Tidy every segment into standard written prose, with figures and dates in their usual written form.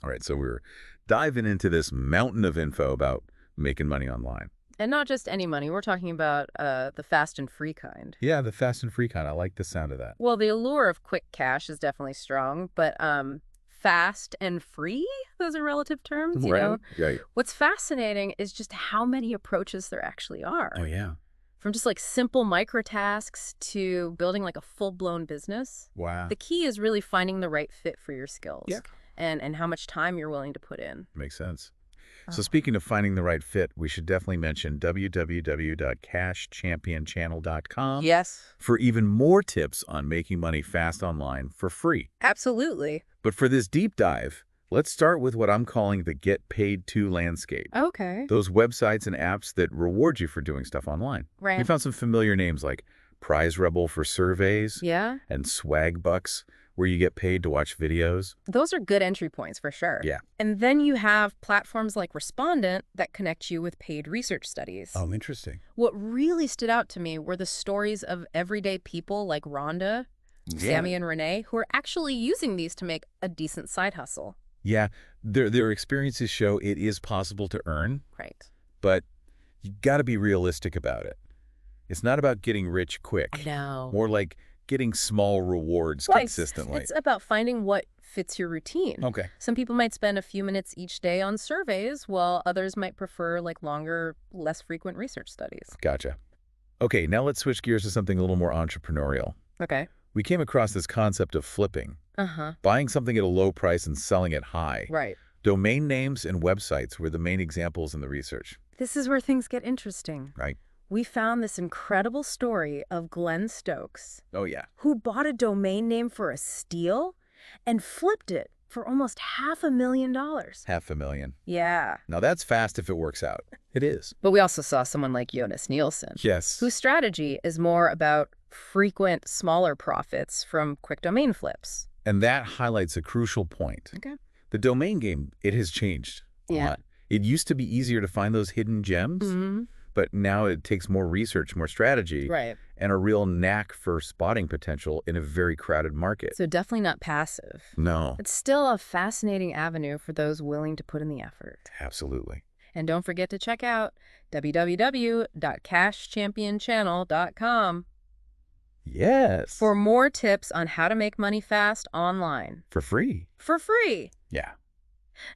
All right, so we're diving into this mountain of info about making money online. And not just any money. We're talking about the fast and free kind. Yeah, the fast and free kind. I like the sound of that. Well, the allure of quick cash is definitely strong, but fast and free, those are relative terms, you know? Right. What's fascinating is just how many approaches there actually are. Oh, yeah. From just like simple micro tasks to building like a full-blown business. Wow. The key is really finding the right fit for your skills. Yeah. And how much time you're willing to put in. Makes sense. So speaking of finding the right fit, we should definitely mention www.cashchampionchannel.com Yes. for even more tips on making money fast online for free. Absolutely. But for this deep dive, let's start with what I'm calling the get paid to landscape. Okay. Those websites and apps that reward you for doing stuff online. Right. We found some familiar names like Prize Rebel for surveys Yeah. and Swag Bucks, where you get paid to watch videos. Those are good entry points for sure. Yeah. And then you have platforms like Respondent that connect you with paid research studies. Oh, interesting. What really stood out to me were the stories of everyday people like Rhonda, Sammy, and Renee, who are actually using these to make a decent side hustle. Yeah, their experiences show it is possible to earn, Right. but you got to be realistic about it. It's not about getting rich quick. No. More like getting small rewards consistently. It's about finding what fits your routine. Okay. Some people might spend a few minutes each day on surveys, while others might prefer like longer, less frequent research studies. Gotcha. Okay, now let's switch gears to something a little more entrepreneurial. Okay. We came across this concept of flipping, Uh-huh. buying something at a low price and selling it high. Right. Domain names and websites were the main examples in the research, This is where things get interesting. right? We found this incredible story of Glenn Stokes, Oh, yeah. who bought a domain name for a steal and flipped it for almost $500,000. $500,000. Yeah. Now that's fast if it works out. It is. But we also saw someone like Jonas Nielsen, Yes. whose strategy is more about frequent, smaller profits from quick domain flips. And that highlights a crucial point. Okay. The domain game, it has changed a Yeah. lot. It used to be easier to find those hidden gems, Mm-hmm. but now it takes more research, more strategy, Right. and a real knack for spotting potential in a very crowded market. So definitely not passive. No, It's still a fascinating avenue for those willing to put in the effort. absolutely. And don't forget to check out www.cashchampionchannel.com Yes. for more tips on how to make money fast online. For free. For free. Yeah.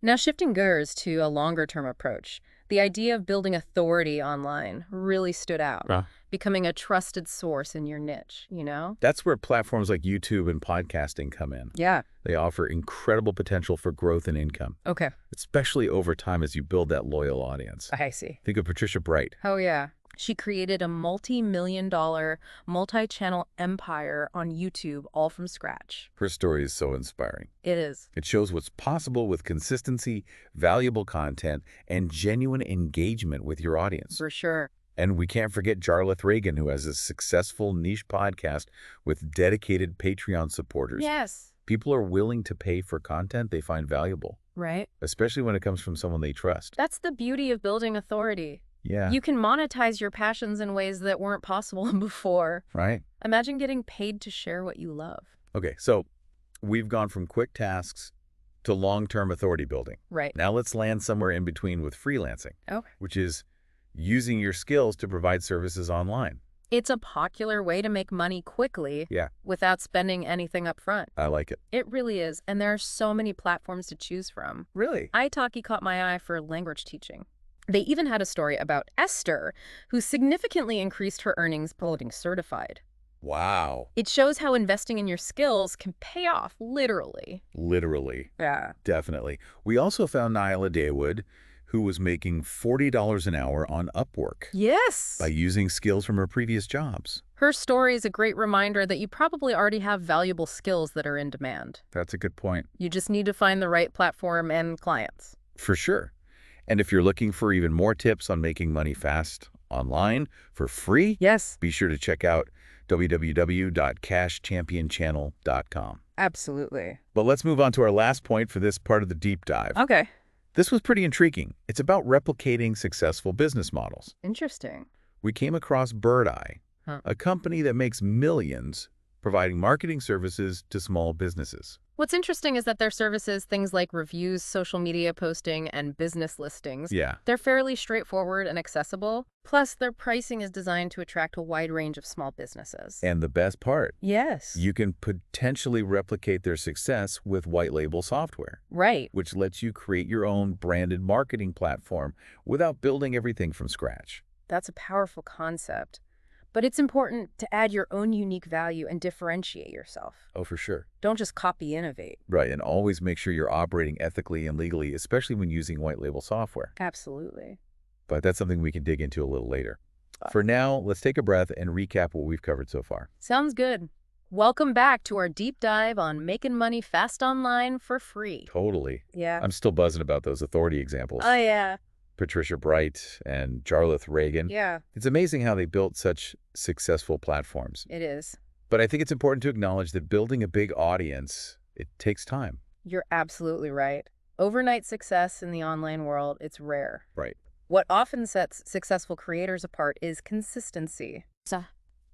Now, shifting gears to a longer-term approach, the idea of building authority online really stood out, becoming a trusted source in your niche, you know? That's where platforms like YouTube and podcasting come in. Yeah. They offer incredible potential for growth and income, Okay. especially over time as you build that loyal audience. I see. Think of Patricia Bright. Oh, yeah. She created a multi-million-dollar, multi-channel empire on YouTube all from scratch. Her story is so inspiring. It is. It shows what's possible with consistency, valuable content, and genuine engagement with your audience. For sure. And we can't forget Jarlath Reagan, who has a successful niche podcast with dedicated Patreon supporters. Yes. People are willing to pay for content they find valuable, Right? especially when it comes from someone they trust. That's the beauty of building authority. Yeah, You can monetize your passions in ways that weren't possible before. right? Imagine getting paid to share what you love. Okay, so we've gone from quick tasks to long-term authority building. Right. Now let's land somewhere in between with freelancing, Okay. which is using your skills to provide services online. It's a popular way to make money quickly Yeah, without spending anything up front. I like it. It really is. And there are so many platforms to choose from. Really? italki caught my eye for language teaching. They even had a story about Esther, who significantly increased her earnings getting certified. Wow. It shows how investing in your skills can pay off, literally. Literally. Yeah. Definitely. We also found Nyla Daywood, who was making $40 an hour on Upwork Yes. by using skills from her previous jobs. Her story is a great reminder that you probably already have valuable skills that are in demand. That's a good point. You just need to find the right platform and clients. For sure. And if you're looking for even more tips on making money fast online for free, Yes. be sure to check out www.cashchampionchannel.com. Absolutely. But let's move on to our last point for this part of the deep dive. Okay. This was pretty intriguing. It's about replicating successful business models. Interesting. We came across Bird Eye, Huh. a company that makes millions providing marketing services to small businesses. What's interesting is that their services, things like reviews, social media posting, and business listings, Yeah. they're fairly straightforward and accessible. Plus, their pricing is designed to attract a wide range of small businesses. And the best part, Yes. you can potentially replicate their success with white label software, Right. which lets you create your own branded marketing platform without building everything from scratch. That's a powerful concept. But it's important to add your own unique value and differentiate yourself. Oh, for sure. Don't just copy innovate. Right, and always make sure you're operating ethically and legally, especially when using white label software. Absolutely. But that's something we can dig into a little later. For now, let's take a breath and recap what we've covered so far. Sounds good. Welcome back to our deep dive on making money fast online for free. Totally. Yeah. I'm still buzzing about those authority examples. Oh, yeah. Patricia Bright and Jarlath Reagan. Yeah, It's amazing how they built such successful platforms. it is. But I think it's important to acknowledge that building a big audience, it takes time. You're absolutely right. Overnight success in the online world, it's rare. Right. What often sets successful creators apart is consistency.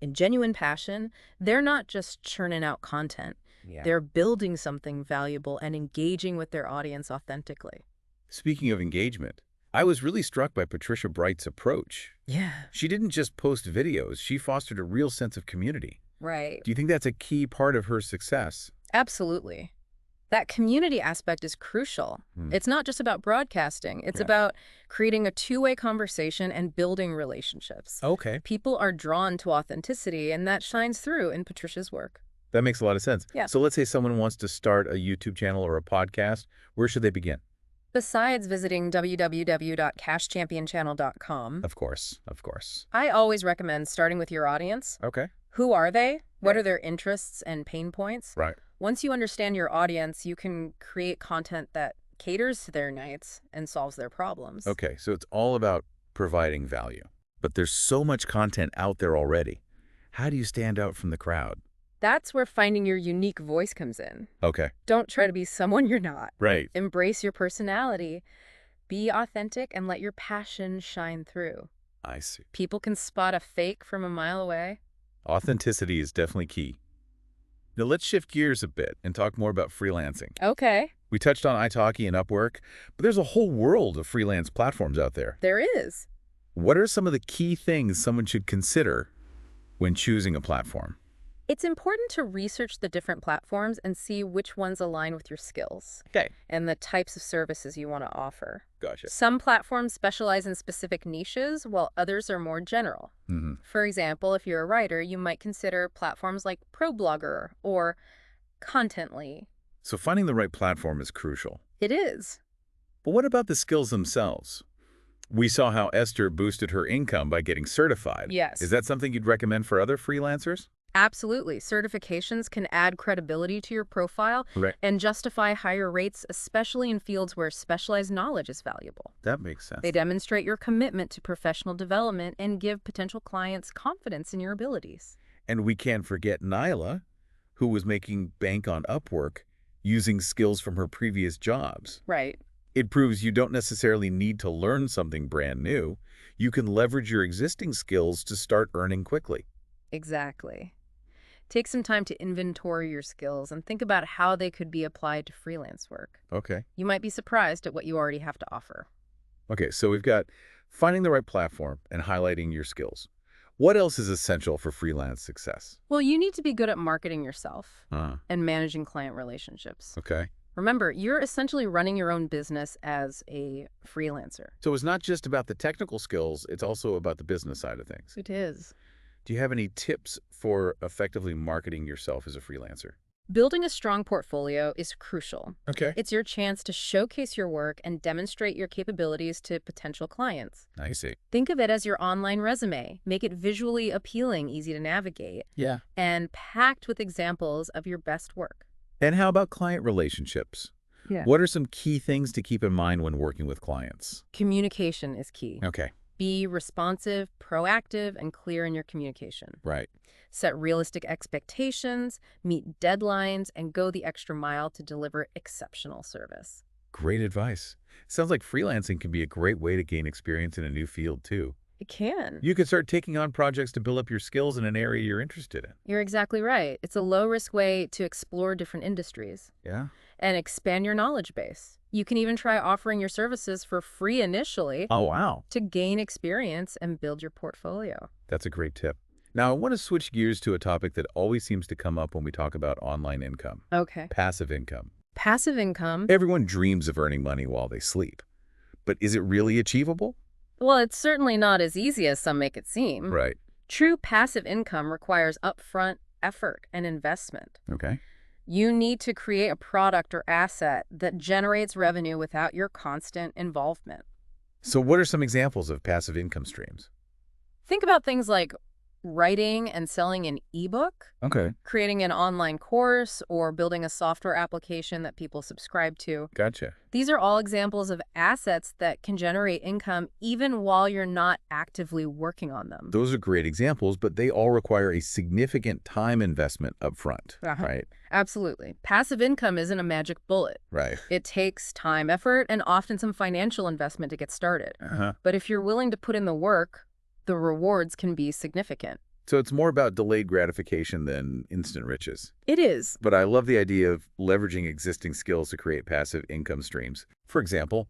In genuine passion, they're not just churning out content. Yeah. They're building something valuable and engaging with their audience authentically. Speaking of engagement, I was really struck by Patricia Bright's approach. Yeah. She didn't just post videos, she fostered a real sense of community. Right. Do you think that's a key part of her success? Absolutely. That community aspect is crucial. It's not just about broadcasting. It's Yeah. about creating a two-way conversation and building relationships. Okay. People are drawn to authenticity, and that shines through in Patricia's work. That makes a lot of sense. Yeah. So let's say someone wants to start a YouTube channel or a podcast. Where should they begin? Besides visiting www.cashchampionchannel.com, Of course. Of course. I always recommend starting with your audience. Okay. Who are they? What Right. are their interests and pain points? Right. Once you understand your audience, you can create content that caters to their needs and solves their problems. Okay. So it's all about providing value. But there's so much content out there already. How do you stand out from the crowd? That's where finding your unique voice comes in. Okay. Don't try to be someone you're not. Right. Embrace your personality. Be authentic and let your passion shine through. I see. People can spot a fake from a mile away. Authenticity is definitely key. Now let's shift gears a bit and talk more about freelancing. Okay, We touched on italki and Upwork, but there's a whole world of freelance platforms out there. there is. What are some of the key things someone should consider when choosing a platform? It's important to research the different platforms and see which ones align with your skills Okay. and the types of services you want to offer. Gotcha. Some platforms specialize in specific niches, while others are more general. Mm-hmm. For example, if you're a writer, you might consider platforms like ProBlogger or Contently. So finding the right platform is crucial. It is. But what about the skills themselves? We saw how Esther boosted her income by getting certified. Yes. Is that something you'd recommend for other freelancers? Absolutely. Certifications can add credibility to your profile Right. and justify higher rates, especially in fields where specialized knowledge is valuable. That makes sense. They demonstrate your commitment to professional development and give potential clients confidence in your abilities. And we can't forget Nyla, who was making bank on Upwork using skills from her previous jobs. Right. It proves you don't necessarily need to learn something brand new. You can leverage your existing skills to start earning quickly. Exactly. Take some time to inventory your skills and think about how they could be applied to freelance work. Okay. You might be surprised at what you already have to offer. Okay, so we've got finding the right platform and highlighting your skills. What else is essential for freelance success? Well, you need to be good at marketing yourself Ah, and managing client relationships. okay. Remember, you're essentially running your own business as a freelancer. So it's not just about the technical skills, it's also about the business side of things. It is. Do you have any tips for effectively marketing yourself as a freelancer? Building a strong portfolio is crucial. Okay. It's your chance to showcase your work and demonstrate your capabilities to potential clients. I see. Think of it as your online resume. Make it visually appealing, easy to navigate, Yeah. and packed with examples of your best work. And how about client relationships? Yeah. What are some key things to keep in mind when working with clients? Communication is key. Okay. Be responsive, proactive, and clear in your communication. Right. Set realistic expectations, meet deadlines, and go the extra mile to deliver exceptional service. Great advice. Sounds like freelancing can be a great way to gain experience in a new field, too. It can. You could start taking on projects to build up your skills in an area you're interested in. You're exactly right. It's a low-risk way to explore different industries Yeah? and expand your knowledge base. You can even try offering your services for free initially Oh, wow. to gain experience and build your portfolio. That's a great tip. Now, I want to switch gears to a topic that always seems to come up when we talk about online income. Okay. Passive income. Passive income. Everyone dreams of earning money while they sleep. But is it really achievable? Well, it's certainly not as easy as some make it seem. Right. True passive income requires upfront effort and investment. Okay. You need to create a product or asset that generates revenue without your constant involvement. So what are some examples of passive income streams? Think about things like writing and selling an ebook, Okay. creating an online course, or building a software application that people subscribe to. Gotcha. These are all examples of assets that can generate income even while you're not actively working on them. Those are great examples, but they all require a significant time investment up front, right? Absolutely. Passive income isn't a magic bullet. Right. It takes time, effort, and often some financial investment to get started. But if you're willing to put in the work, the rewards can be significant. So it's more about delayed gratification than instant riches. It is. But I love the idea of leveraging existing skills to create passive income streams. For example,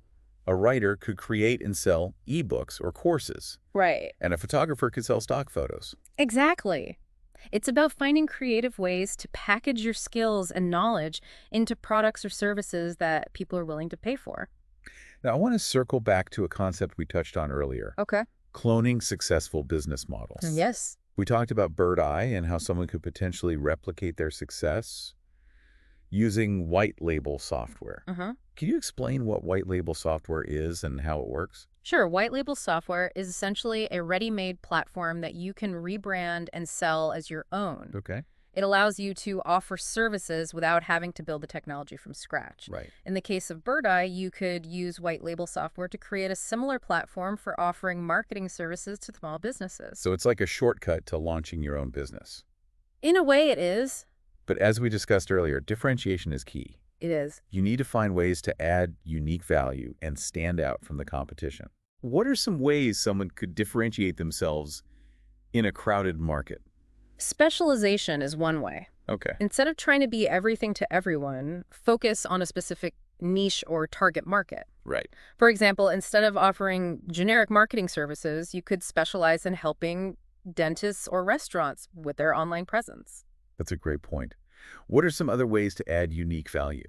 a writer could create and sell ebooks or courses. Right. And a photographer could sell stock photos. Exactly. It's about finding creative ways to package your skills and knowledge into products or services that people are willing to pay for. Now, I want to circle back to a concept we touched on earlier. Okay. Cloning successful business models. Yes. We talked about Bird Eye and how someone could potentially replicate their success using white label software. Can you explain what white label software is and how it works? Sure. White label software is essentially a ready-made platform that you can rebrand and sell as your own. Okay. It allows you to offer services without having to build the technology from scratch. Right. In the case of Bird Eye, you could use white label software to create a similar platform for offering marketing services to small businesses. So it's like a shortcut to launching your own business. In a way, it is. But as we discussed earlier, differentiation is key. It is. You need to find ways to add unique value and stand out from the competition. What are some ways someone could differentiate themselves in a crowded market? Specialization is one way. Okay. Instead of trying to be everything to everyone, focus on a specific niche or target market. Right. For example, instead of offering generic marketing services, you could specialize in helping dentists or restaurants with their online presence. That's a great point. What are some other ways to add unique value?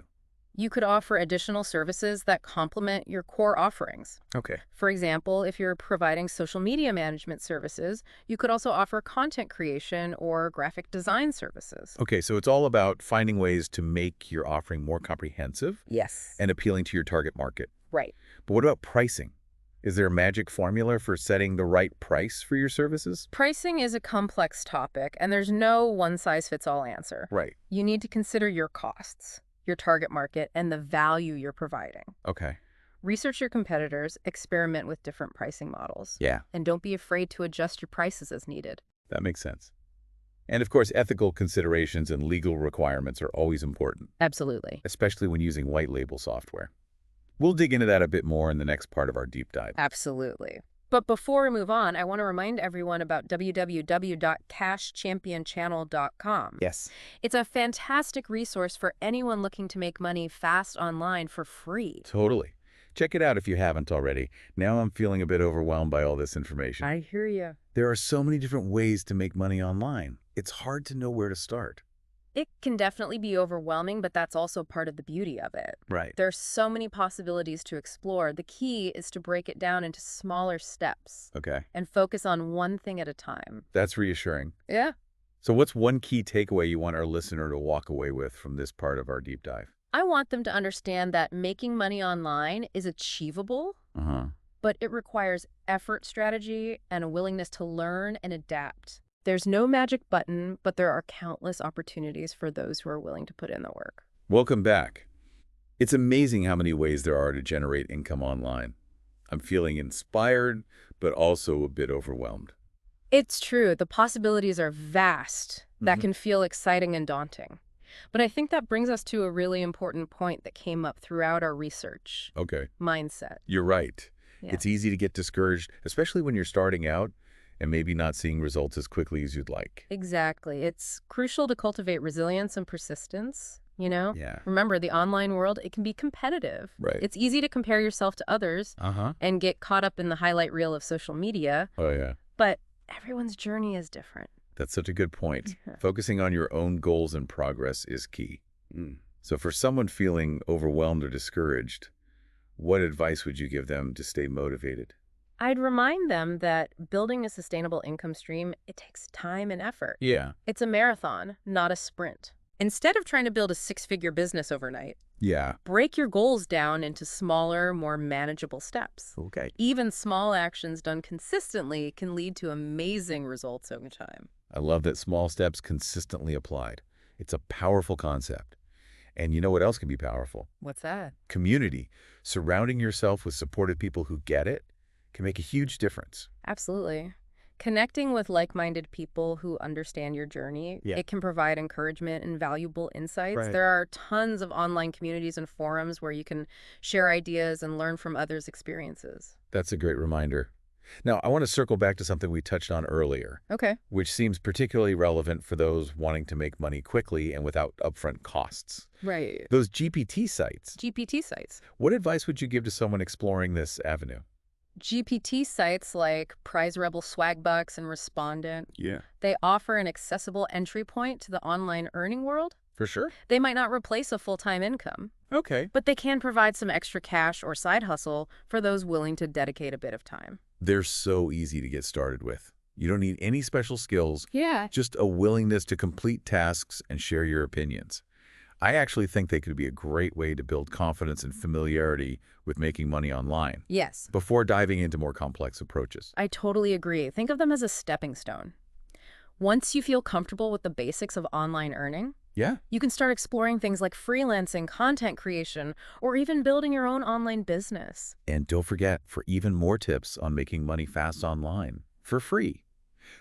You could offer additional services that complement your core offerings. Okay. For example, if you're providing social media management services, you could also offer content creation or graphic design services. Okay, so it's all about finding ways to make your offering more comprehensive Yes. and appealing to your target market. Right. But what about pricing? Is there a magic formula for setting the right price for your services? Pricing is a complex topic, and there's no one-size-fits-all answer. Right. You need to consider your costs, your target market, and the value you're providing. Okay. Research your competitors, experiment with different pricing models. Yeah, And don't be afraid to adjust your prices as needed. that makes sense. And of course, ethical considerations and legal requirements are always important, Absolutely. especially when using white label software. We'll dig into that a bit more in the next part of our deep dive. Absolutely. But before we move on, I want to remind everyone about www.cashchampionchannel.com. Yes. It's a fantastic resource for anyone looking to make money fast online for free. Totally. Check it out if you haven't already. Now I'm feeling a bit overwhelmed by all this information. I hear you. There are so many different ways to make money online. It's hard to know where to start. It can definitely be overwhelming, but that's also part of the beauty of it. Right. There's so many possibilities to explore. The key is to break it down into smaller steps Okay. and focus on one thing at a time. That's reassuring. Yeah. So what's one key takeaway you want our listener to walk away with from this part of our deep dive? I want them to understand that making money online is achievable, but it requires effort, strategy, and a willingness to learn and adapt. There's no magic button, but there are countless opportunities for those who are willing to put in the work. Welcome back. It's amazing how many ways there are to generate income online. I'm feeling inspired, but also a bit overwhelmed. It's true. The possibilities are vast. That can feel exciting and daunting. But I think that brings us to a really important point that came up throughout our research. Okay. Mindset. You're right. Yeah. It's easy to get discouraged, especially when you're starting out and maybe not seeing results as quickly as you'd like. Exactly. It's crucial to cultivate resilience and persistence. Yeah. Remember, the online world, it can be competitive. Right. It's easy to compare yourself to others Uh-huh. and get caught up in the highlight reel of social media, Oh, yeah. but everyone's journey is different. That's such a good point. Focusing on your own goals and progress is key. So for someone feeling overwhelmed or discouraged, what advice would you give them to stay motivated? I'd remind them that building a sustainable income stream, it takes time and effort. Yeah. It's a marathon, not a sprint. Instead of trying to build a six-figure business overnight, Yeah. break your goals down into smaller, more manageable steps. Okay. Even small actions done consistently can lead to amazing results over time. I love that small steps consistently applied. It's a powerful concept. And you know what else can be powerful? What's that? Community. Surrounding yourself with supportive people who get it can make a huge difference. Absolutely. Connecting with like-minded people who understand your journey, Yeah. it can provide encouragement and valuable insights. Right. There are tons of online communities and forums where you can share ideas and learn from others' experiences. That's a great reminder. Now, I want to circle back to something we touched on earlier, Okay. which seems particularly relevant for those wanting to make money quickly and without upfront costs. Right. Those GPT sites. GPT sites. What advice would you give to someone exploring this avenue? GPT sites like Prize Rebel Swagbucks and Respondent, Yeah. they offer an accessible entry point to the online earning world. For sure. They might not replace a full-time income, Okay. but they can provide some extra cash or side hustle for those willing to dedicate a bit of time. They're so easy to get started with. You don't need any special skills, Yeah. just a willingness to complete tasks and share your opinions. I actually think they could be a great way to build confidence and familiarity with making money online Yes, before diving into more complex approaches. I totally agree. Think of them as a stepping stone. Once you feel comfortable with the basics of online earning, Yeah. you can start exploring things like freelancing, content creation, or even building your own online business. And don't forget, for even more tips on making money fast online for free,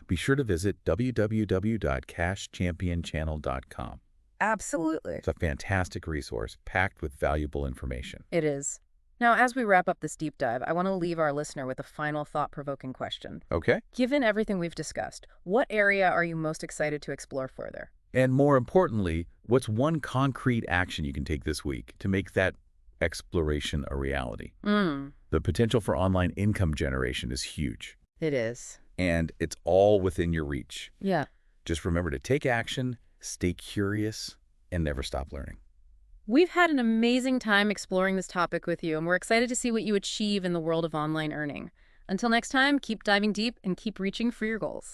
be sure to visit www.cashchampionchannel.com. Absolutely. It's a fantastic resource packed with valuable information. It is. Now, as we wrap up this deep dive, I want to leave our listener with a final thought-provoking question. Okay? Given everything we've discussed, what area are you most excited to explore further? And more importantly, what's one concrete action you can take this week to make that exploration a reality? The potential for online income generation is huge, It is. and it's all within your reach. Yeah. Just remember to take action, stay curious, and never stop learning. We've had an amazing time exploring this topic with you, and we're excited to see what you achieve in the world of online earning. Until next time, keep diving deep and keep reaching for your goals.